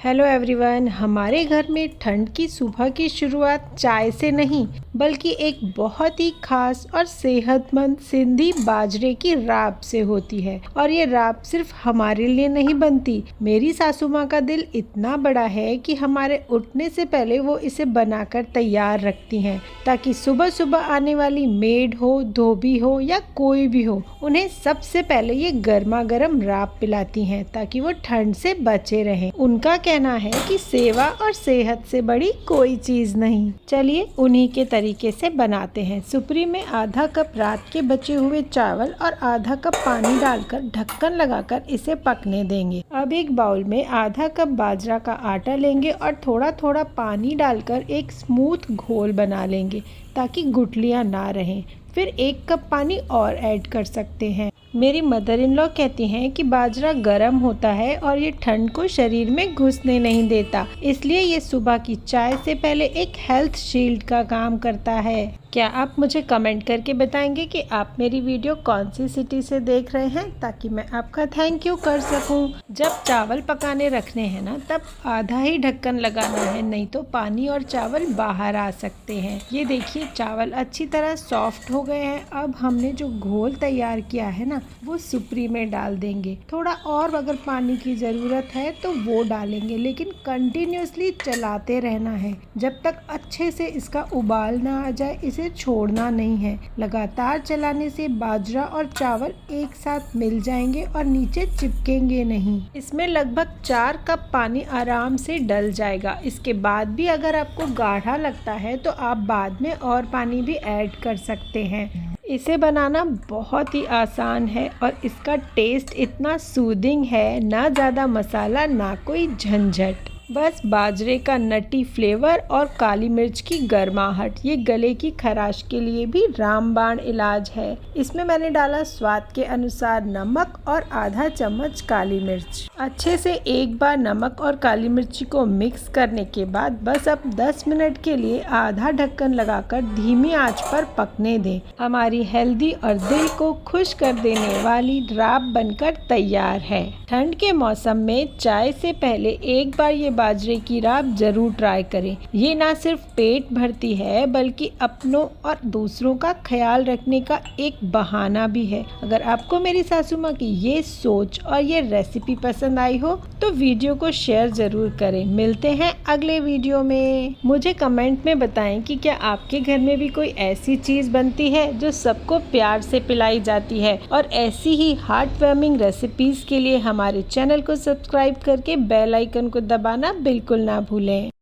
Hello everyone. हमारे घर में ठंड की सुबह की शुरुआत चाय से नहीं बल्कि एक बहुत ही खास और सेहतमंद सिंधी बाजरे की राब से होती है। और ये राब सिर्फ हमारे लिए नहीं बनती। मेरी सासू माँ का दिल इतना बड़ा है कि हमारे उठने से पहले वो इसे बनाकर तैयार रखती हैं ताकि सुबह सुबह आने वाली मेड हो, धोबी हो या कोई भी हो, उन्हें सबसे पहले ये गर्मा गर्म राब पिलाती हैं ताकि वो ठंड से बचे रहें। उनका कहना है कि सेवा और सेहत से बड़ी कोई चीज नहीं। चलिए उन्हीं के तरीके से बनाते हैं। सुपरी में आधा कप रात के बचे हुए चावल और आधा कप पानी डालकर ढक्कन लगाकर इसे पकने देंगे। अब एक बाउल में आधा कप बाजरा का आटा लेंगे और थोड़ा थोड़ा पानी डालकर एक स्मूथ घोल बना लेंगे ताकि गुठलियां ना रहें। फिर 1 कप पानी और ऐड कर सकते हैं। मेरी मदर इन लॉ कहती हैं कि बाजरा गर्म होता है और ये ठंड को शरीर में घुसने नहीं देता, इसलिए ये सुबह की चाय से पहले एक हेल्थ शील्ड का काम करता है। क्या आप मुझे कमेंट करके बताएंगे कि आप मेरी वीडियो कौन सी सिटी से देख रहे हैं ताकि मैं आपका थैंक यू कर सकूं। जब चावल पकाने रखने हैं ना, तब आधा ही ढक्कन लगाना है, नहीं तो पानी और चावल बाहर आ सकते हैं। ये देखिए चावल अच्छी तरह सॉफ्ट हो गए हैं। अब हमने जो घोल तैयार किया है ना, वो सुपरी में डाल देंगे। थोड़ा और अगर पानी की ज़रूरत है तो वो डालेंगे, लेकिन कंटिन्यूसली चलाते रहना है जब तक अच्छे से इसका उबाल ना आ जाए। इसे छोड़ना नहीं है। लगातार चलाने से बाजरा और चावल एक साथ मिल जाएंगे और नीचे चिपकेंगे नहीं। इसमें लगभग 4 कप पानी आराम से डल जाएगा। इसके बाद भी अगर आपको गाढ़ा लगता है तो आप बाद में और पानी भी ऐड कर सकते हैं। इसे बनाना बहुत ही आसान है और इसका टेस्ट इतना सूदिंग है, ना ज़्यादा मसाला ना कोई झंझट, बस बाजरे का नटी फ्लेवर और काली मिर्च की गर्माहट। ये गले की खराश के लिए भी रामबाण इलाज है। इसमें मैंने डाला स्वाद के अनुसार नमक और आधा चम्मच काली मिर्च। अच्छे से एक बार नमक और काली मिर्ची को मिक्स करने के बाद बस अब 10 मिनट के लिए आधा ढक्कन लगाकर धीमी आंच पर पकने दें। हमारी हेल्दी और दिल को खुश कर देने वाली राब बनकर तैयार है। ठंड के मौसम में चाय से पहले एक बार ये बाजरे की राब जरूर ट्राई करें। ये ना सिर्फ पेट भरती है बल्कि अपनों और दूसरों का ख्याल रखने का एक बहाना भी है। अगर आपको मेरी सासू माँ की ये सोच और ये रेसिपी पसंद आई हो तो वीडियो को शेयर जरूर करें। मिलते हैं अगले वीडियो में। मुझे कमेंट में बताएं कि क्या आपके घर में भी कोई ऐसी चीज़ बनती है जो सबको प्यार से पिलाई जाती है। और ऐसी ही हार्ट वार्मिंग रेसिपीज़ के लिए हमारे चैनल को सब्सक्राइब करके बेल आइकन को दबाना बिल्कुल ना भूलें।